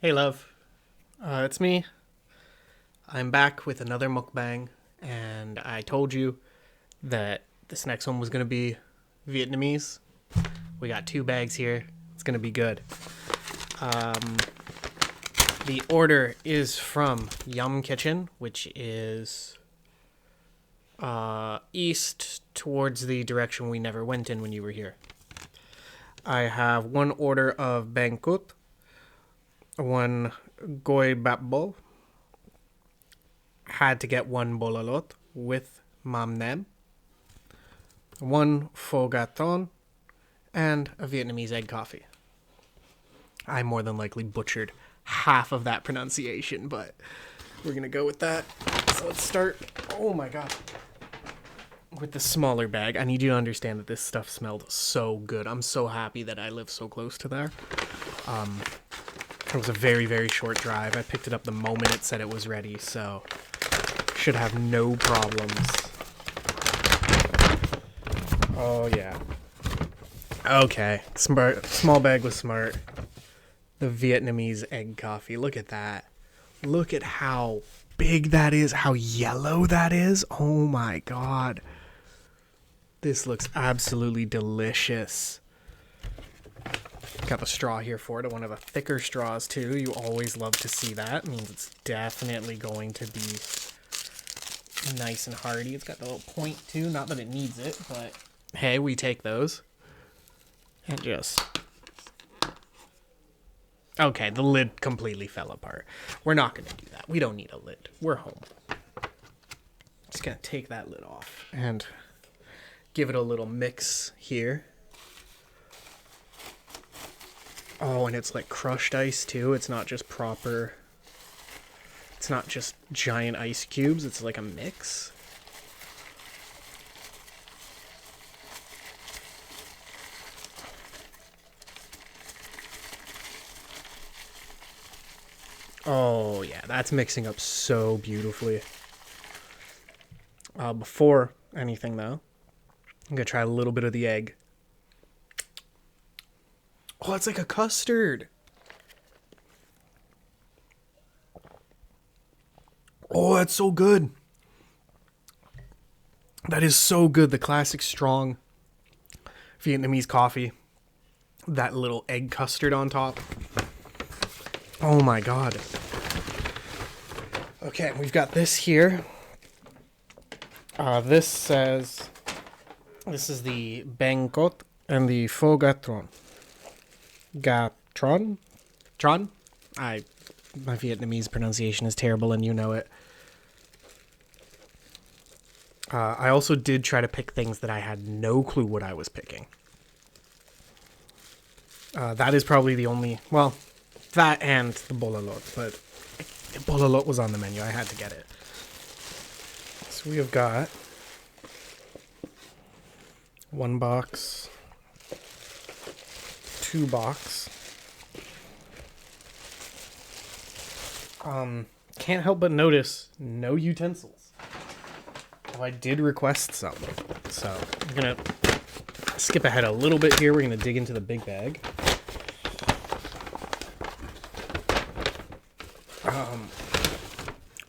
Hey, love. It's me. I'm back with another mukbang, and I told you that this next one was going to be Vietnamese. We got two bags here. It's going to be good. Um, the order is from Yum Kitchen, which is east towards the direction we never went in when you were here. I have one order of Bánh Khọt, one Gỏi Bắp Bò, had to get one Lá Lốt with mam nem, one Phở Gà Trộn, and a Vietnamese egg coffee. I more than likely butchered half of that pronunciation, but we're gonna go with that. So let's start. Oh my god. With the smaller bag, I need you to understand that this stuff smelled so good. I'm so happy that I live so close to there. It was a very, very short drive. I picked it up the moment it said it was ready, so should have no problems. Oh, yeah. Okay. Smart. Small bag was smart. The Vietnamese egg coffee. Look at that. Look at how big that is. How yellow that is. Oh, my God. This looks absolutely delicious. Got the straw here for it. One of the thicker straws, too. You always love to see that. It means it's definitely going to be nice and hearty. It's got the little point, too. Not that it needs it, but hey, we take those. And just... Okay, the lid completely fell apart. We're not going to do that. We don't need a lid. We're home. Just going to take that lid off and give it a little mix here. Oh, and it's like crushed ice too. It's not just proper. It's not just giant ice cubes. It's like a mix. Oh, yeah, that's mixing up so beautifully. Before anything, though, I'm going to try a little bit of the egg. Oh, it's like a custard. Oh, that's so good. That is so good. The classic strong Vietnamese coffee. That little egg custard on top. Oh my god. Okay, we've got this here. This says... This is the Bánh Khọt and the Phở Gà Trộn. Gatron? Tron? My Vietnamese pronunciation is terrible and you know it. I also did try to pick things that I had no clue what I was picking. That is probably the only... Well, that and the Lá Lốt, but the Lá Lốt was on the menu. I had to get it. So we have got one box, two box. Can't help but notice no utensils. Oh, I did request some, so I'm gonna skip ahead a little bit here. We're gonna dig into the big bag.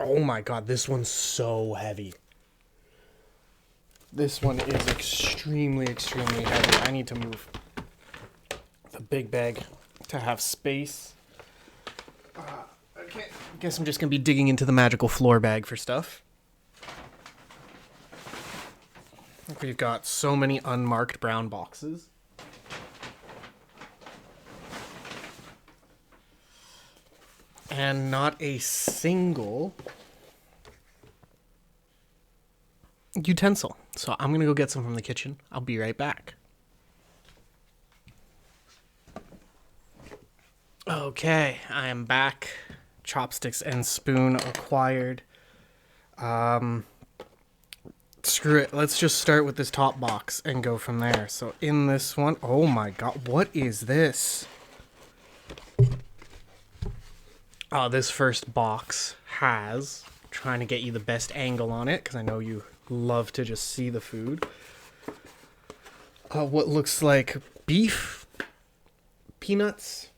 Oh my god, this one's so heavy. This one is extremely, extremely heavy. I need to move the big bag to have space. Okay, I guess I'm just going to be digging into the magical floor bag for stuff. We've got so many unmarked brown boxes. And not a single utensil. So I'm going to go get some from the kitchen. I'll be right back. Okay, I am back. Chopsticks and spoon acquired. Screw it. Let's just start with this top box and go from there. So in this one, oh my god, what is this? This first box has, trying to get you the best angle on it, because I know you love to just see the food. What looks like beef, peanuts,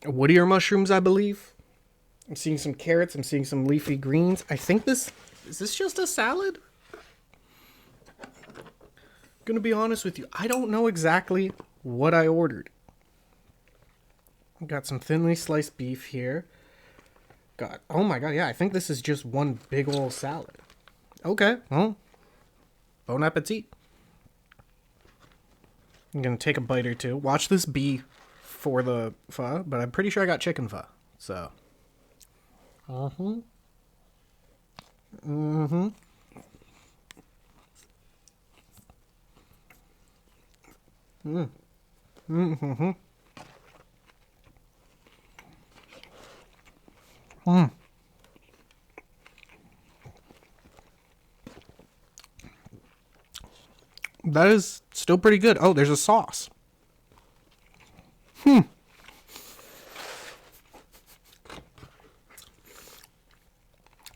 Woodier mushrooms, I believe. I'm seeing some carrots. I'm seeing some leafy greens. I think this... Is this just a salad? Gonna be honest with you. I don't know exactly what I ordered. Got some thinly sliced beef here. Got... Oh my god, yeah. I think this is just one big old salad. Okay, well... Bon appetit. I'm gonna take a bite or two. Watch this be for the pho, but I'm pretty sure I got chicken pho. So... Mm-hmm. Mm-hmm. Mm. Mm-hmm. Mm. That is still pretty good. Oh, there's a sauce.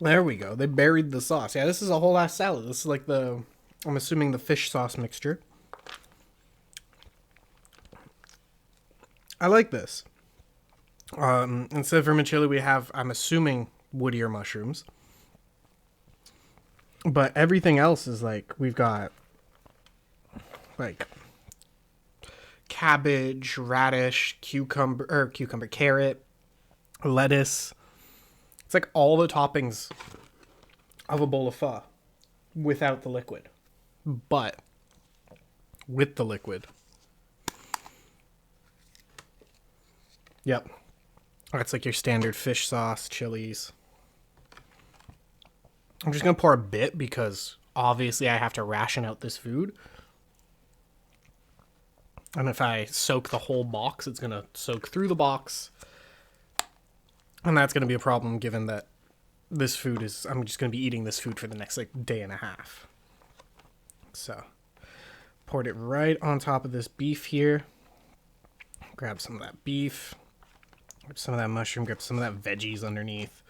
There we go. They buried the sauce. Yeah, this is a whole ass salad. This is like the, I'm assuming the fish sauce mixture. I like this. Instead of vermicelli, we have, I'm assuming, woodier mushrooms. But everything else is like, we've got like cabbage, radish, carrot, lettuce. It's like all the toppings of a bowl of pho without the liquid. But with the liquid. Yep. That's like your standard fish sauce, chilies. I'm just going to pour a bit because obviously I have to ration out this food. And if I soak the whole box, it's going to soak through the box. And that's going to be a problem given that this food is... I'm just going to be eating this food for the next, like, day and a half. So, poured it right on top of this beef here. Grab some of that beef. Grab some of that mushroom. Grab some of that veggies underneath.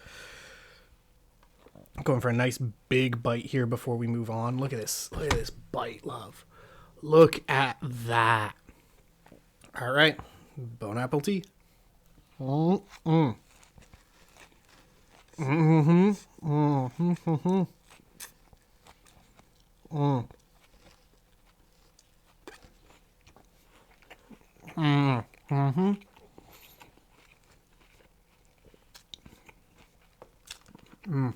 Going for a nice big bite here before we move on. Look at this. Look at this bite, love. Look at that. All right. Bon appetit. Mm-mm. Mm-hmm. Mm-hmm. Mm-hmm. Mm. Mm. Mm-hmm. Mm.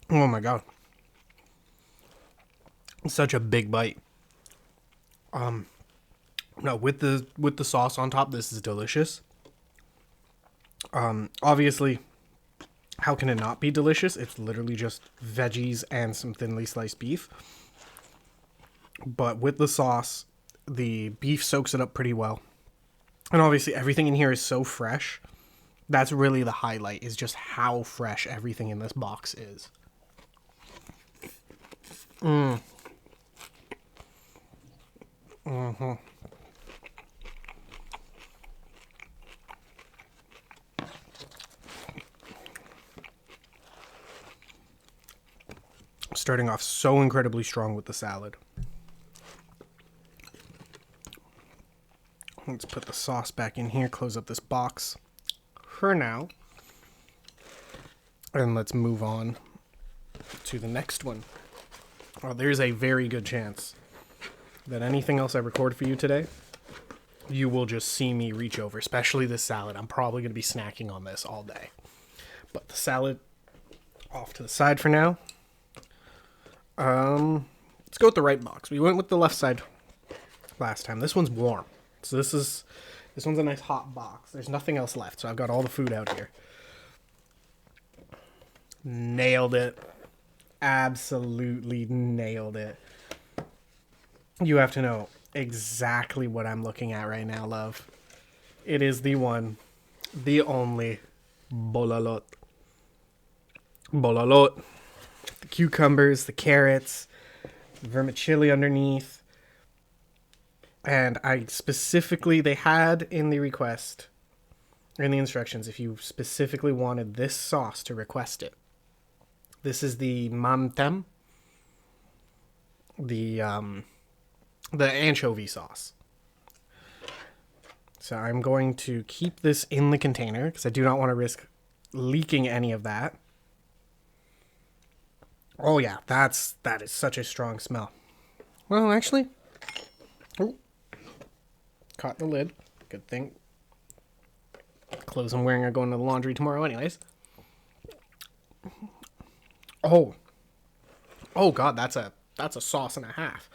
Oh my god. Such a big bite. No, with the sauce on top, this is delicious. Obviously, how can it not be delicious? It's literally just veggies and some thinly sliced beef. But with the sauce, the beef soaks it up pretty well. And obviously, everything in here is so fresh. That's really the highlight, is just how fresh everything in this box is. Mm. Mm-hmm. Starting off so incredibly strong with the salad. Let's put the sauce back in here, close up this box for now. And let's move on to the next one. Well, there's a very good chance that anything else I record for you today, you will just see me reach over, especially this salad. I'm probably going to be snacking on this all day. But the salad off to the side for now. Let's go with the right box. We went with the left side last time. This one's warm. So this one's a nice hot box. There's nothing else left, so I've got all the food out here. Nailed it. Absolutely nailed it. You have to know exactly what I'm looking at right now, love. It is the one, the only Lá Lốt. Lá Lốt. The cucumbers, the carrots, vermicelli underneath. And I specifically, they had in the request, or in the instructions, if you specifically wanted this sauce to request it. This is the mam tem. the anchovy sauce. So I'm going to keep this in the container because I do not want to risk leaking any of that. Oh yeah, that is such a strong smell. Well, actually, oh, caught the lid. Good thing. Clothes I'm wearing are going to the laundry tomorrow anyways. Oh God, that's a sauce and a half.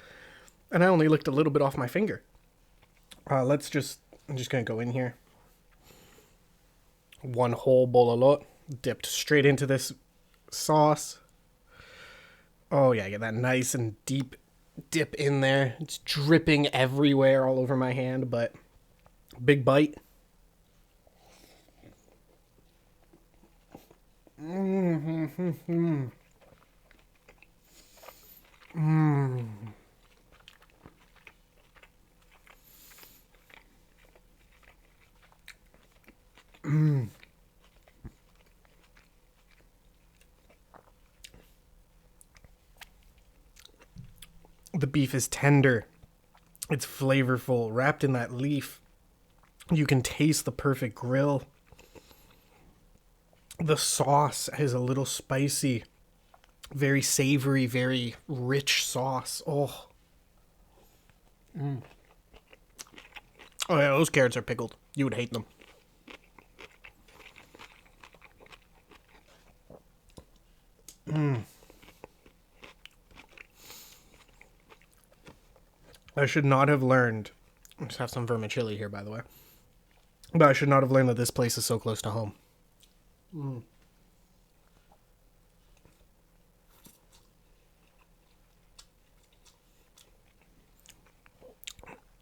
And I only licked a little bit off my finger. I'm just gonna go in here. One whole bowl of lot dipped straight into this sauce. Oh yeah, get that nice and deep dip in there. It's dripping everywhere all over my hand, but big bite. The beef is tender. It's flavorful, wrapped in that leaf. You can taste the perfect grill. The sauce is a little spicy, very savory, very rich sauce. Oh. Oh yeah, those carrots are pickled. You would hate them. I should not have learned. I just have some vermicelli here, by the way. But I should not have learned that this place is so close to home.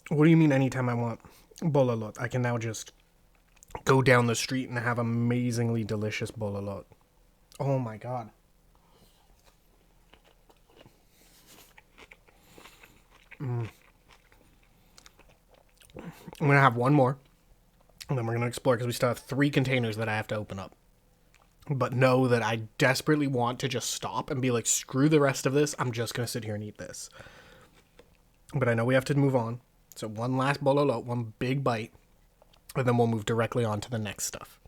What do you mean anytime I want bolalot? I can now just go down the street and have amazingly delicious bolalot. Oh my god. I'm going to have one more. And then we're going to explore because we still have 3 containers that I have to open up. But know that I desperately want to just stop and be like, screw the rest of this. I'm just going to sit here and eat this. But I know we have to move on. So one last bololo, one big bite. And then we'll move directly on to the next stuff.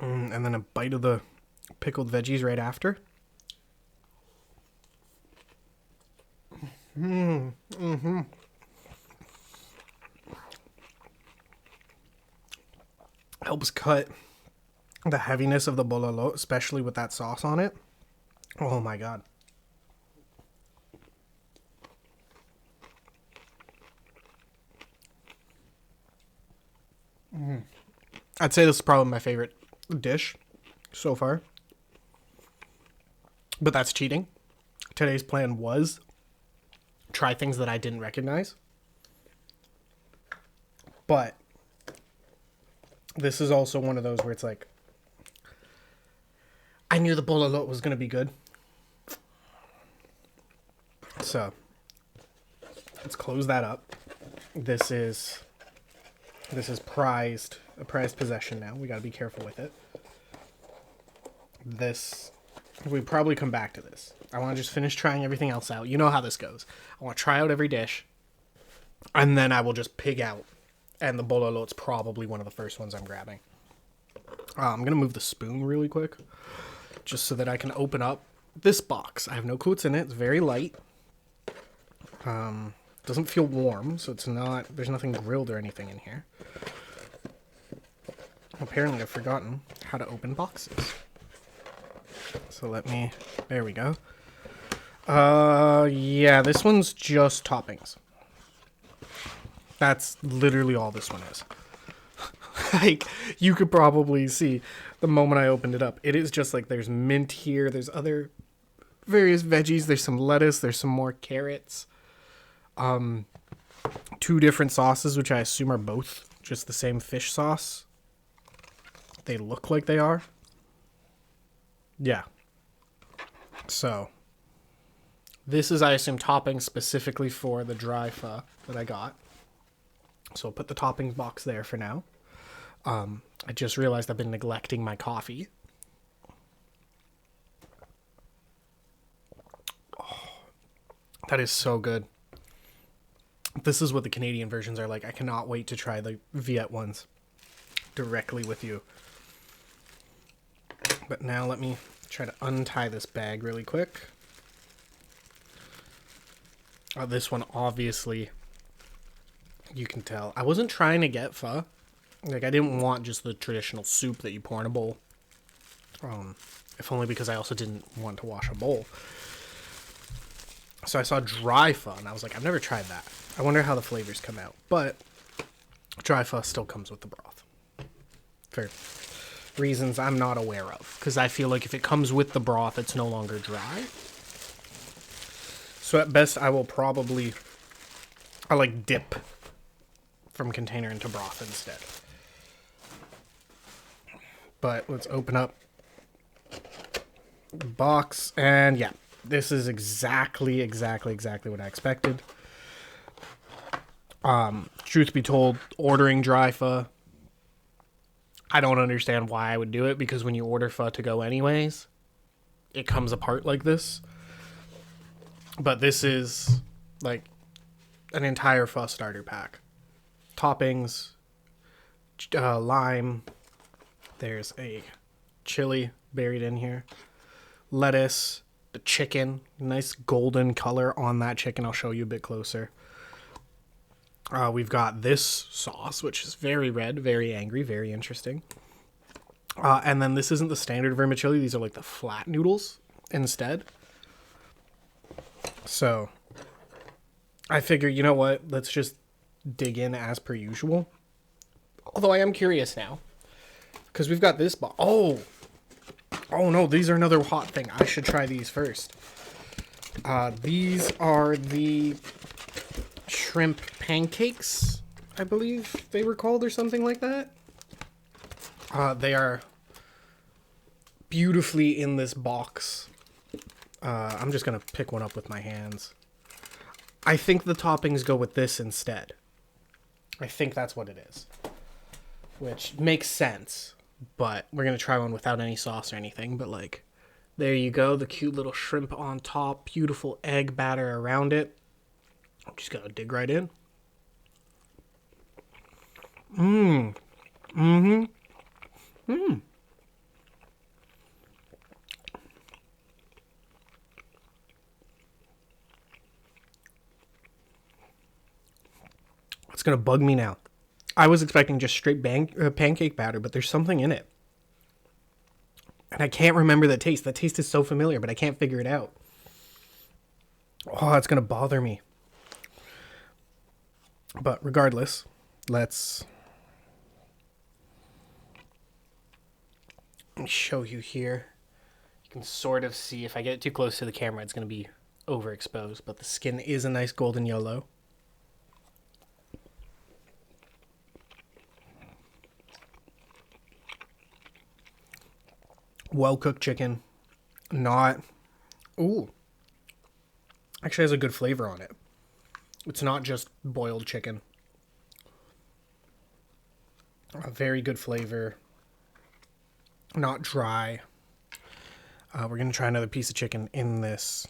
And then a bite of the pickled veggies right after. Helps cut the heaviness of the bololo, especially with that sauce on it. Oh my god. I'd say this is probably my favorite dish so far. But that's cheating. Today's plan was try things that I didn't recognize. But this is also one of those where it's like, I knew the bololo was going to be good. So, let's close that up. This is a prized possession now. We got to be careful with it. We probably come back to this. I want to just finish trying everything else out. You know how this goes. I want to try out every dish, and then I will just pig out. And the bololo's probably one of the first ones I'm grabbing. I'm going to move the spoon really quick, just so that I can open up this box. I have no clue what's in it. It's very light. Doesn't feel warm, so there's nothing grilled or anything in here. Apparently I've forgotten how to open boxes. So there we go. Yeah, this one's just toppings. That's literally all this one is. Like, you could probably see the moment I opened it up. It is just like, there's mint here, there's other various veggies, there's some lettuce, there's some more carrots. 2 different sauces, which I assume are both just the same fish sauce. they look like they are. Yeah. So, this is, I assume, topping specifically for the dry pho that I got. So I'll put the toppings box there for now. I just realized I've been neglecting my coffee. Oh, that is so good. This is what the Canadian versions are like. I cannot wait to try the Viet ones directly with you. But now let me try to untie this bag really quick. This one, obviously, you can tell. I wasn't trying to get pho. Like, I didn't want just the traditional soup that you pour in a bowl. If only because I also didn't want to wash a bowl. So I saw dry pho, and I was like, I've never tried that. I wonder how the flavors come out. But dry pho still comes with the broth. For reasons I'm not aware of. Because I feel like if it comes with the broth, it's no longer dry. So at best, I will probably... I like dip from container into broth instead. But let's open up the box. And yeah, this is exactly what I expected. Truth be told, ordering dry pho, I don't understand why I would do it, because when you order pho to go anyways, it comes apart like this. But this is like an entire pho starter pack. Toppings, lime, there's a chili buried in here, lettuce, the chicken, nice golden color on that chicken. I'll show you a bit closer. We've got this sauce, which is very red, very angry, very interesting. And then this isn't the standard vermicelli. These are like the flat noodles instead. So I figure, you know what? Let's just dig in as per usual. Although I am curious now, because we've got this box. Oh no, these are another hot thing. I should try these first. These are the shrimp pancakes, I believe they were called, or something like that. They are beautifully in this box. I'm just gonna pick one up with my hands. I think the toppings go with this instead. I think that's what it is. Which makes sense. But we're going to try one without any sauce or anything. But like, there you go. The cute little shrimp on top. Beautiful egg batter around it. I'm just going to dig right in. It's going to bug me now. I was expecting just straight pancake batter, but there's something in it. And I can't remember the taste. The taste is so familiar, but I can't figure it out. Oh, it's going to bother me. But regardless, let me show you here. You can sort of see, if I get too close to the camera, it's going to be overexposed. But the skin is a nice golden yellow. Well-cooked chicken. Not... Ooh. Actually has a good flavor on it. It's not just boiled chicken. A very good flavor. Not dry. We're going to try another piece of chicken in this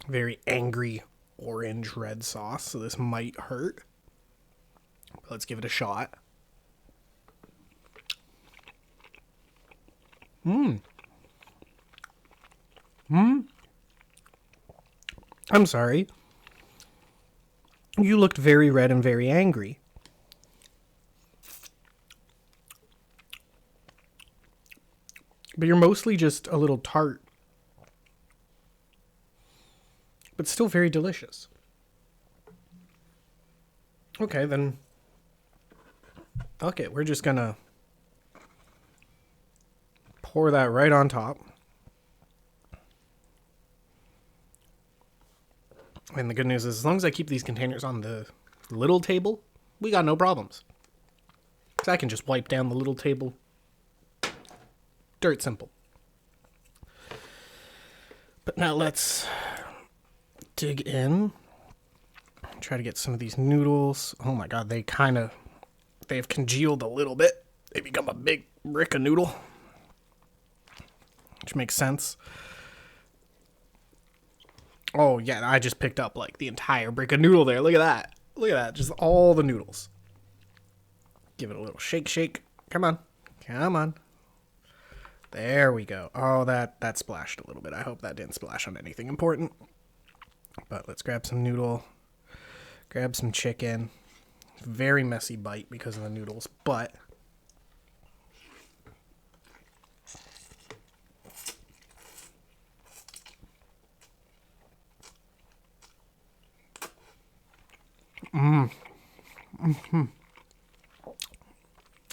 very angry orange-red sauce. So this might hurt. But let's give it a shot. I'm sorry. You looked very red and very angry. But you're mostly just a little tart. But still very delicious. Okay, then. Okay, we're just gonna pour that right on top. And the good news is, as long as I keep these containers on the little table, we got no problems. So I can just wipe down the little table dirt simple. But now let's dig in. Try to get some of these noodles. Oh my god, they've congealed a little bit. They become a big brick of noodle, which makes sense. Oh yeah, I just picked up like the entire brick of noodle there. Look at that. Look at that. Just all the noodles. Give it a little shake. Come on. There we go. Oh, that splashed a little bit. I hope that didn't splash on anything important. But let's grab some noodle. Grab some chicken. Very messy bite because of the noodles, but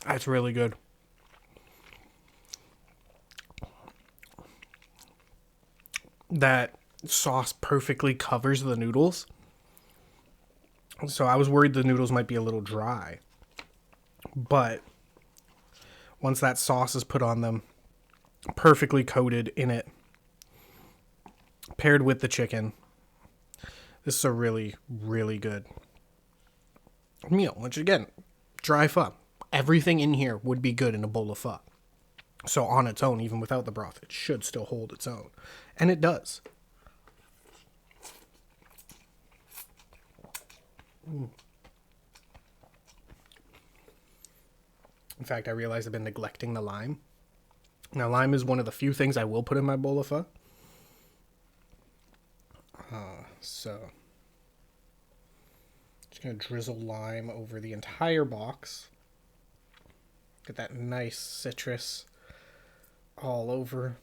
that's really good. That sauce perfectly covers the noodles. So I was worried the noodles might be a little dry. But once that sauce is put on them, perfectly coated in it, paired with the chicken, this is a really, really good meal. Which again, dry pho. Everything in here would be good in a bowl of pho. So on its own, even without the broth, it should still hold its own. And it does. In fact, I realized I've been neglecting the lime. Now, lime is one of the few things I will put in my bowl of pho. So, just going to drizzle lime over the entire box. Get that nice citrus all over.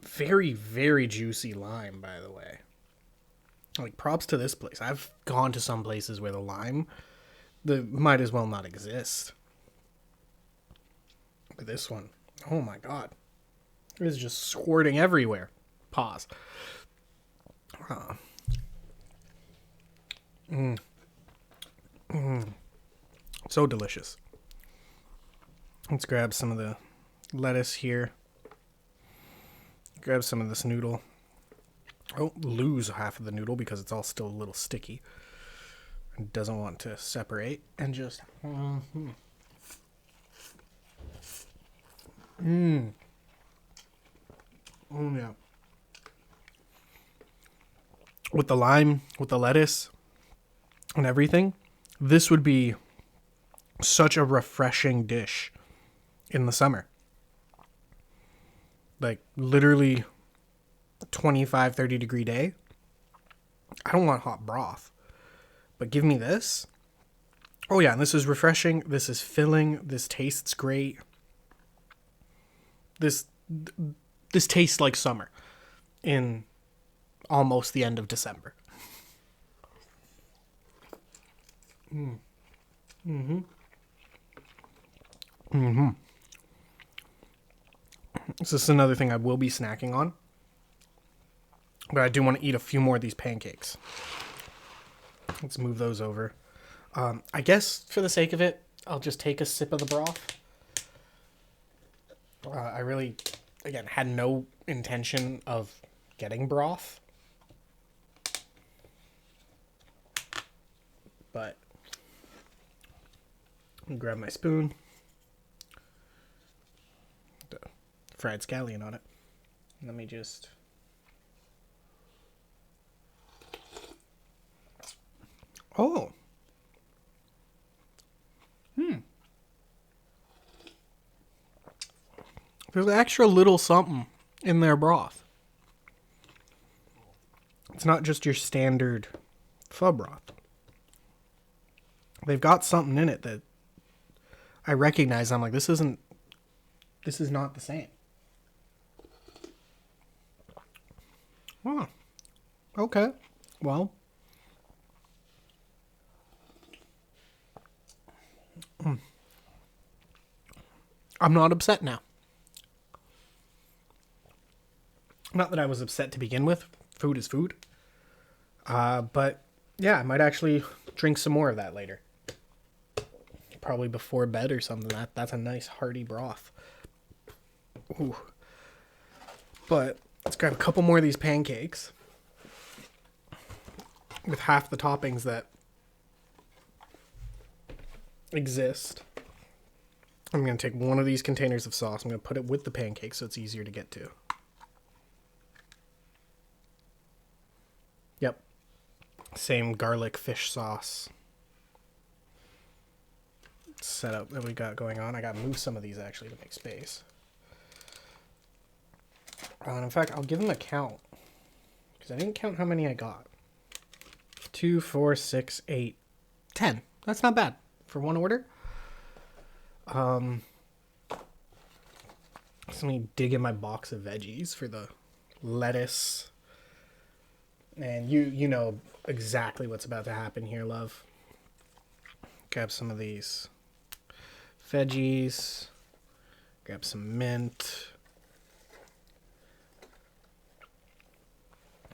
Very, very juicy lime, by the way. Like, props to this place. I've gone to some places where the lime might as well not exist. But this one, oh my god. It is just squirting everywhere. Pause. So delicious. Let's grab some of the lettuce here. Grab some of this noodle. Oh, lose half of the noodle because it's all still a little sticky. It doesn't want to separate. And just... Oh, yeah. With the lime, with the lettuce, and everything, this would be such a refreshing dish in the summer. Like, literally 25, 30 degree day. I don't want hot broth. But give me this. Oh yeah, and this is refreshing. This is filling. This tastes great. This tastes like summer in almost the end of December. This is another thing I will be snacking on. But I do want to eat a few more of these pancakes. Let's move those over. I guess for the sake of it, I'll just take a sip of the broth. I really, again, had no intention of getting broth. But I'll grab my spoon. The fried scallion on it. Let me just... Oh. There's an extra little something in their broth. It's not just your standard pho broth. They've got something in it that I recognize. I'm like, this is not the same. Oh. Okay. Well. I'm not upset now. Not that I was upset to begin with. Food is food. But yeah, I might actually drink some more of that later. Probably before bed or something. That's a nice hearty broth. Ooh. But let's grab a couple more of these pancakes with half the toppings that exist. I'm going to take one of these containers of sauce. I'm going to put it with the pancakes so it's easier to get to. Yep. Same garlic fish sauce setup that we got going on. I got to move some of these actually to make space. And in fact, I'll give them a count because I didn't count how many I got. 2, 4, 6, 8, 10. That's not bad for one order. So let me dig in my box of veggies for the lettuce. And you know exactly what's about to happen here, love. Grab some of these veggies. Grab some mint.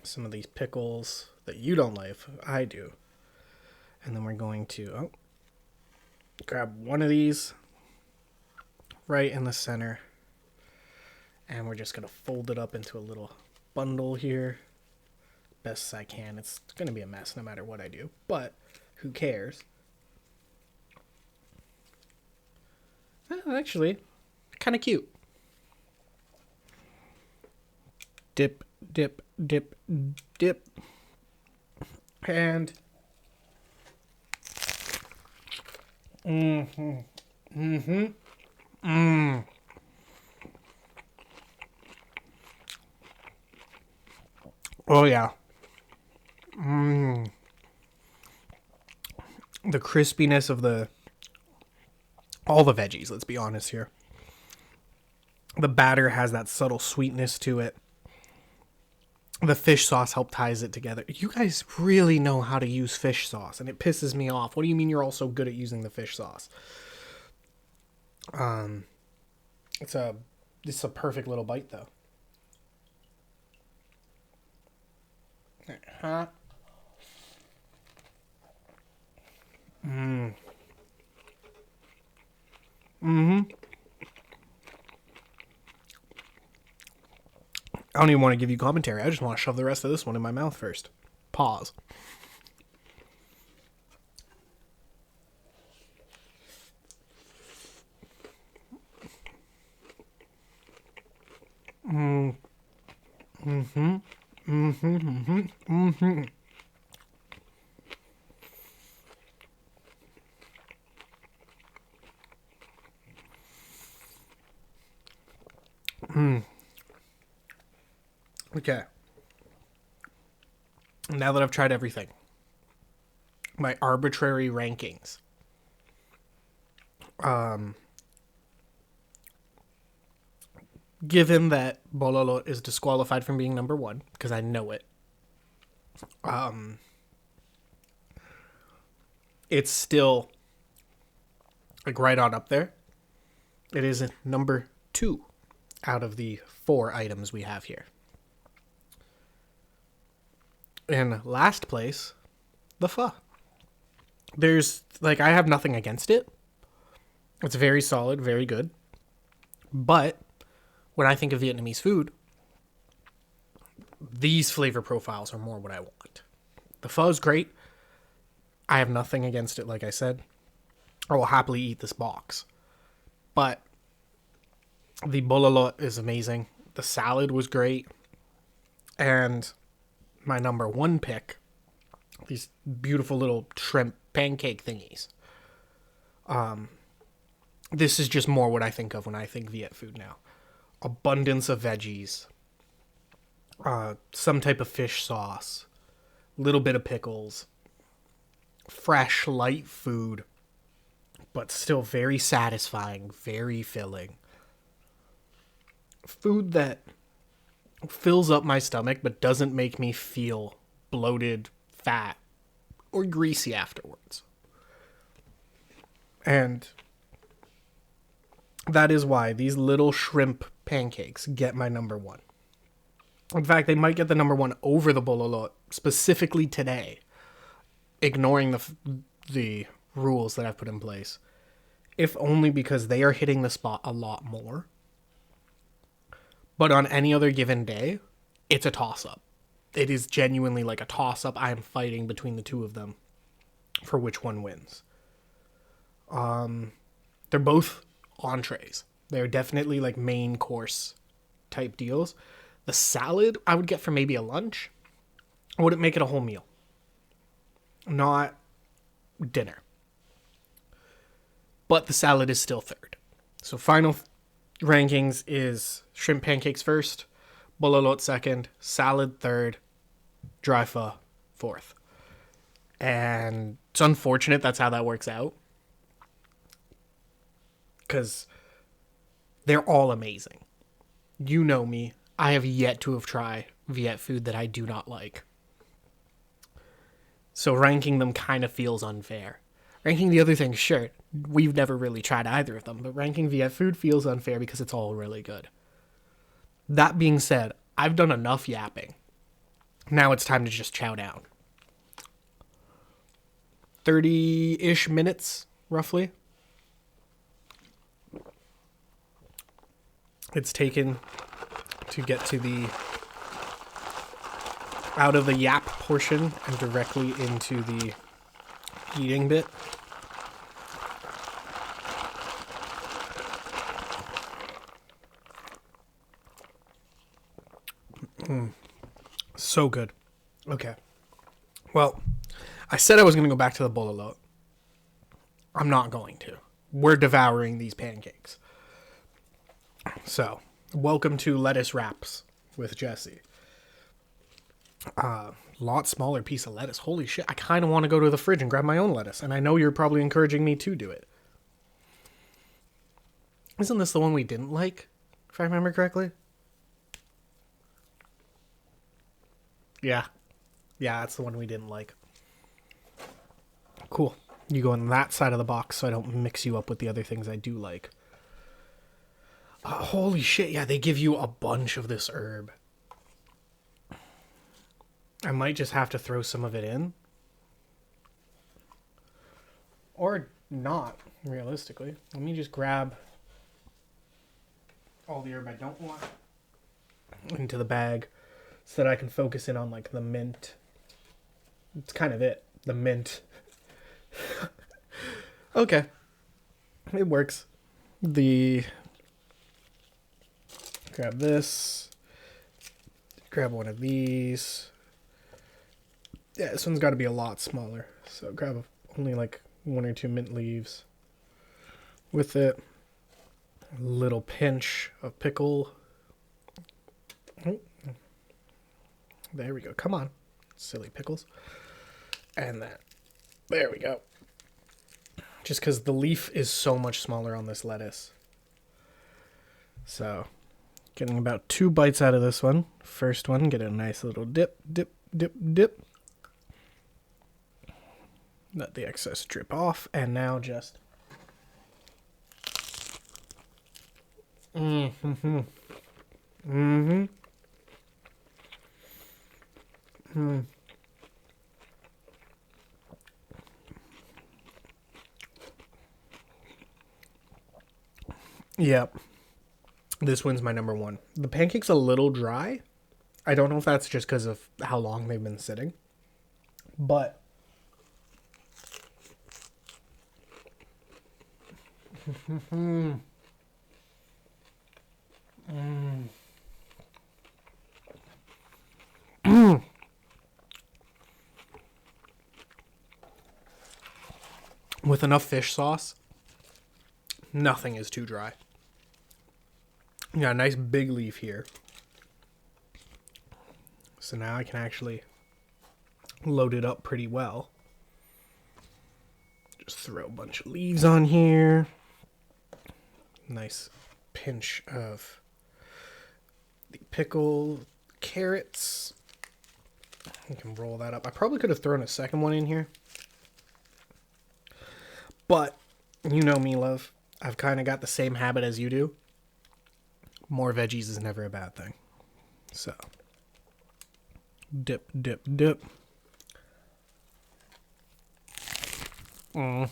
Some of these pickles that you don't like. I do. And then we're going to grab one of these right in the center. And we're just going to fold it up into a little bundle here. Best I can. It's going to be a mess no matter what I do. But who cares? Actually, kind of cute. Dip, dip, dip, dip. And oh yeah. The crispiness of all the veggies, let's be honest here. The batter has that subtle sweetness to it. The fish sauce helped ties it together. You guys really know how to use fish sauce, and it pisses me off. What do you mean you're all so good at using the fish sauce? It's a perfect little bite though. Huh? I don't even want to give you commentary. I just want to shove the rest of this one in my mouth first. Pause. Okay. Now that I've tried everything, my arbitrary rankings. Given that Bololo is disqualified from being number 1, because I know it, it's still like right on up there. It is number 2 out of the 4 items we have here. In last place, the pho. I have nothing against it. It's very solid, very good. But when I think of Vietnamese food, these flavor profiles are more what I want. The pho is great. I have nothing against it, like I said. I will happily eat this box. But the bololo is amazing. The salad was great. And my number 1 pick, these beautiful little shrimp pancake thingies. This is just more what I think of when I think Viet food now. Abundance of veggies. Some type of fish sauce. Little bit of pickles. Fresh, light food. But still very satisfying. Very filling. Food that fills up my stomach but doesn't make me feel bloated, fat, or greasy afterwards. And that is why these little shrimp pancakes get my number 1. In fact, they might get the number 1 over the bololo specifically today, ignoring the rules that I've put in place, if only because they are hitting the spot a lot more. But on any other given day, it's a toss-up. It is genuinely like a toss-up. I am fighting between the two of them for which one wins. They're both entrees. They're definitely like main course type deals. The salad I would get for maybe a lunch. I wouldn't make it a whole meal. Not dinner. But the salad is still third. So final rankings is shrimp pancakes first, Lá Lốt second, salad third, dry pho fourth. And it's unfortunate that's how that works out. Because they're all amazing. You know me. I have yet to have tried Viet food that I do not like. So ranking them kind of feels unfair. Ranking the other things, sure, we've never really tried either of them, but ranking Viet food feels unfair because it's all really good. That being said, I've done enough yapping. Now it's time to just chow down. 30-ish minutes, roughly. It's taken to get to the out of the yap portion and directly into the eating bit. So good. Okay. Well, I said I was going to go back to the Lá Lốt. I'm not going to. We're devouring these pancakes. So, welcome to lettuce wraps with Jesse. Lot smaller piece of lettuce. Holy shit. I kind of want to go to the fridge and grab my own lettuce. And I know you're probably encouraging me to do it. Isn't this the one we didn't like? If I remember correctly? Yeah. Yeah, that's the one we didn't like. Cool. You go on that side of the box so I don't mix you up with the other things I do like. Holy shit, yeah, they give you a bunch of this herb. I might just have to throw some of it in. Or not, realistically. Let me just grab all the herb I don't want into the bag so that I can focus in on, like, the mint. It's kind of it. The mint. Okay. It works. Grab this. Grab one of these. Yeah, this one's got to be a lot smaller. So grab only like 1 or 2 mint leaves. With it, a little pinch of pickle. Oh. There we go. Come on. Silly pickles. And that. There we go. Just because the leaf is so much smaller on this lettuce. So, getting about 2 bites out of this one. First one, get a nice little dip, dip, dip, dip. Let the excess drip off. And now just... Mm-hmm. Mm-hmm. Mm. Yep. This one's my number one. The pancake's a little dry. I don't know if that's just because of how long they've been sitting. But... Mm. With enough fish sauce, nothing is too dry. You got a nice big leaf here. So now I can actually load it up pretty well. Just throw a bunch of leaves on here. Nice pinch of the pickle, carrots. You can roll that up. I probably could have thrown a second one in here. But, you know me, love. I've kind of got the same habit as you do. More veggies is never a bad thing. So, dip, dip, dip. Mm.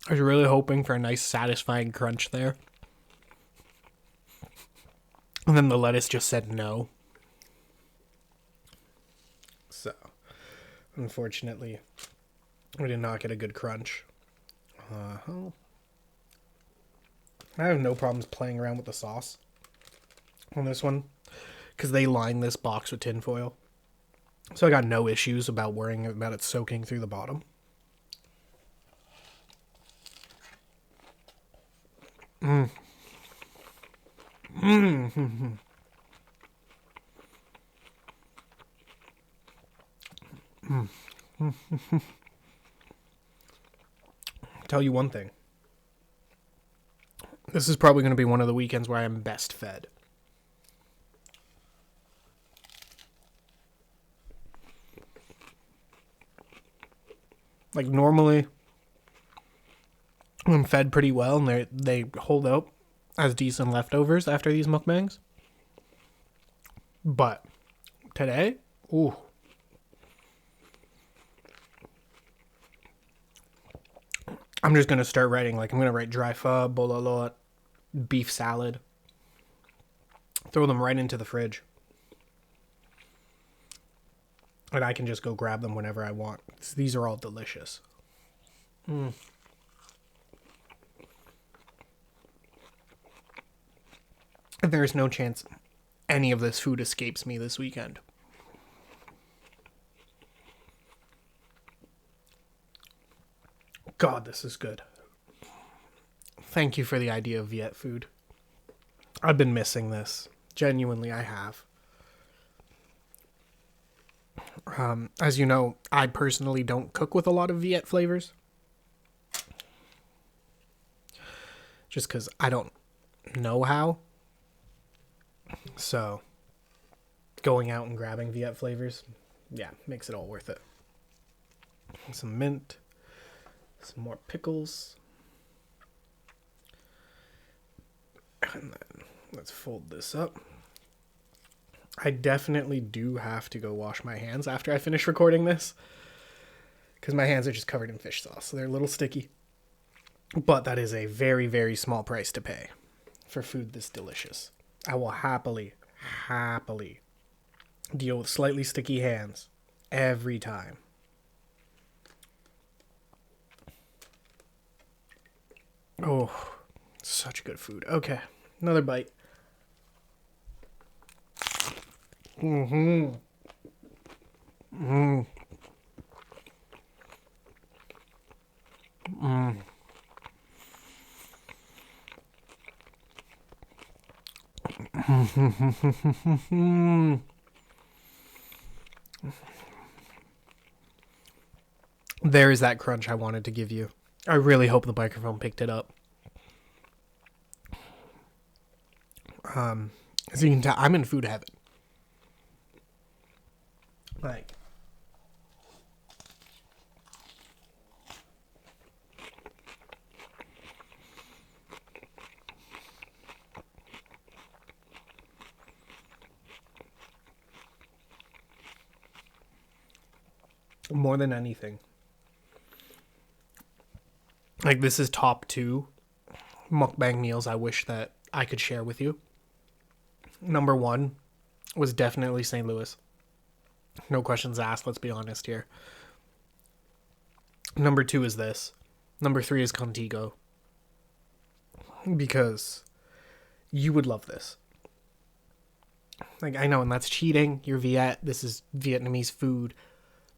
I was really hoping for a nice satisfying crunch there. And then the lettuce just said no. So, unfortunately, we did not get a good crunch. I have no problems playing around with the sauce on this one, because they line this box with tinfoil. So I got no issues about worrying about it soaking through the bottom. Tell you one thing. This is probably going to be one of the weekends where I am best fed. Like, normally, I'm fed pretty well, and they hold out as decent leftovers after these mukbangs. But today, ooh. I'm just going to start writing. Like, I'm going to write dry pho, bò lá lốt, beef salad. Throw them right into the fridge. And I can just go grab them whenever I want. These are all delicious. There's no chance any of this food escapes me this weekend. God, this is good. Thank you for the idea of Viet food. I've been missing this. Genuinely, I have. As you know, I personally don't cook with a lot of Viet flavors. Just because I don't know how. So, going out and grabbing Viet flavors, yeah, makes it all worth it. Some mint. Some more pickles. And then let's fold this up. I definitely do have to go wash my hands after I finish recording this, because my hands are just covered in fish sauce, so they're a little sticky. But that is a very, very small price to pay for food this delicious. I will happily deal with slightly sticky hands every time. Oh, such good food. Okay, another bite. There is that crunch I wanted to give you. I really hope the microphone picked it up. As you can tell, I'm in food heaven. Like, more than anything, like, this is top 2 mukbang meals I wish that I could share with you. Number 1 was definitely St. Louis. No questions asked, let's be honest here. Number 2 is this. Number 3 is Contigo. Because you would love this. Like, I know, and that's cheating. You're Viet. This is Vietnamese food.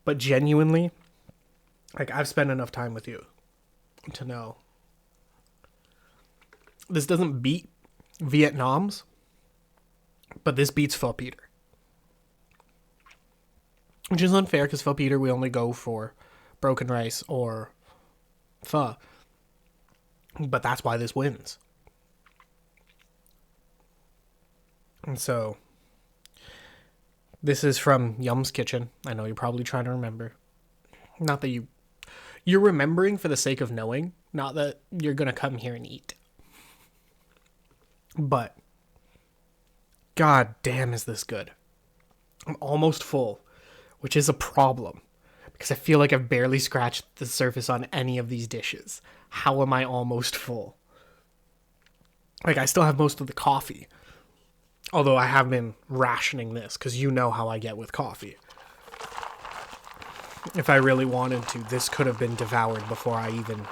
But genuinely, like, I've spent enough time with you to know. This doesn't beat Vietnam's, but this beats Pho Peter. Which is unfair, because Pho Peter, we only go for broken rice or pho. But that's why this wins. And so, this is from Yum's Kitchen. I know you're probably trying to remember. Not that you're remembering for the sake of knowing, not that you're going to come here and eat. But, god damn, is this good. I'm almost full, which is a problem, because I feel like I've barely scratched the surface on any of these dishes. how am I almost full? Like, I still have most of the coffee. Although I have been rationing this, because you know how I get with coffee. If I really wanted to, this could have been devoured before I even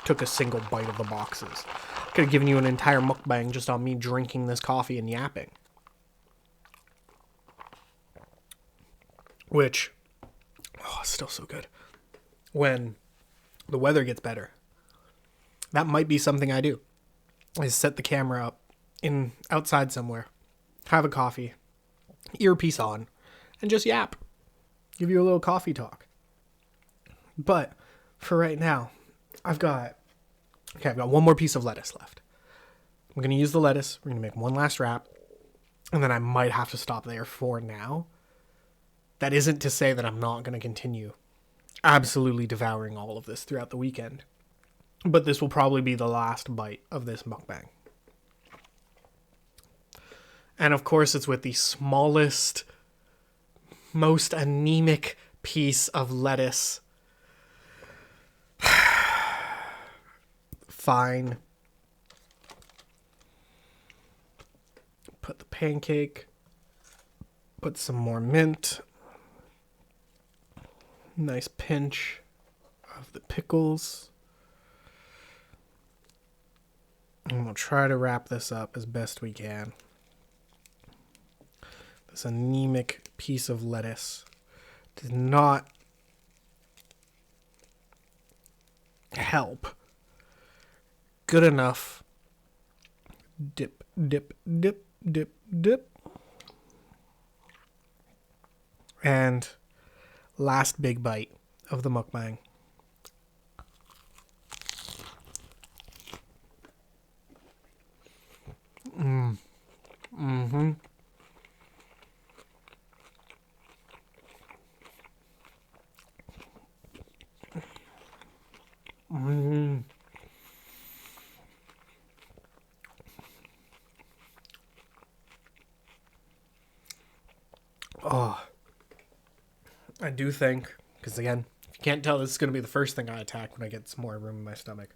took a single bite of the boxes. Could have given you an entire mukbang just on me drinking this coffee and yapping. Which, oh, still so good. When the weather gets better, that might be something I do. Is set the camera up in outside somewhere, have a coffee, earpiece on, and just yap. Give you a little coffee talk. But for right now, I've got one more piece of lettuce left. I'm going to use the lettuce. We're going to make one last wrap. And then I might have to stop there for now. That isn't to say that I'm not going to continue absolutely devouring all of this throughout the weekend. But this will probably be the last bite of this mukbang. And of course, it's with the smallest, most anemic piece of lettuce. Fine. Put the pancake. Put some more mint. Nice pinch of the pickles. And we'll try to wrap this up as best we can. This anemic piece of lettuce did not help. Good enough. Dip, dip, dip, dip, dip. And last big bite of the mukbang. Mm-hmm. Mm. Oh, I do think, because again, if you can't tell, this is going to be the first thing I attack when I get some more room in my stomach.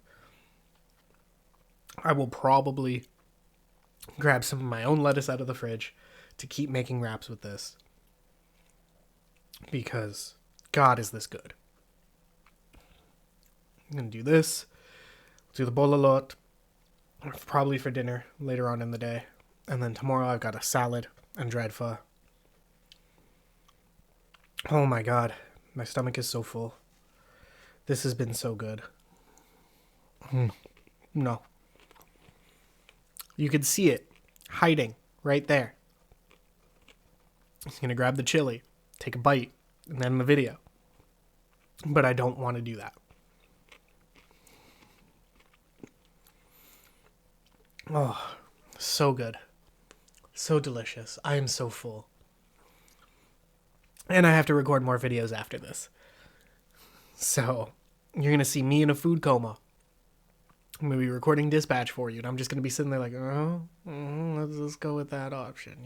I will probably grab some of my own lettuce out of the fridge to keep making wraps with this. Because, God, is this good. I'm going to do this. Do the Lá Lốt, probably for dinner later on in the day. And then tomorrow I've got a salad and dried pho. Oh my God, my stomach is so full. This has been so good. No. You could see it hiding right there. He's going to grab the chili, take a bite, and end the video. But I don't want to do that. Oh, so good. So delicious. I am so full. And I have to record more videos after this. So, you're going to see me in a food coma. I'm going to be recording dispatch for you. And I'm just going to be sitting there like, let's go with that option.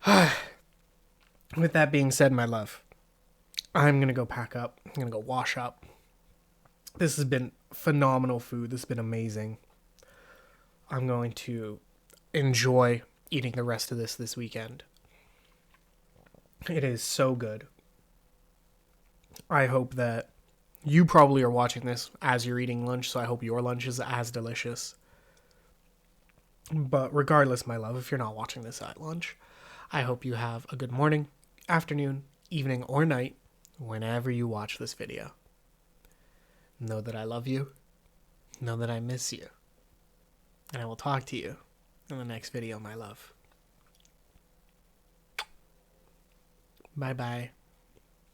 Yeah. With that being said, my love, I'm going to go pack up. I'm going to go wash up. This has been phenomenal food. This has been amazing. I'm going to enjoy eating the rest of this weekend. It is so good. I hope that you probably are watching this as you're eating lunch, so I hope your lunch is as delicious. But regardless, my love, if you're not watching this at lunch, I hope you have a good morning, afternoon, evening, or night, whenever you watch this video. Know that I love you. Know that I miss you. And I will talk to you in the next video, my love. Bye-bye.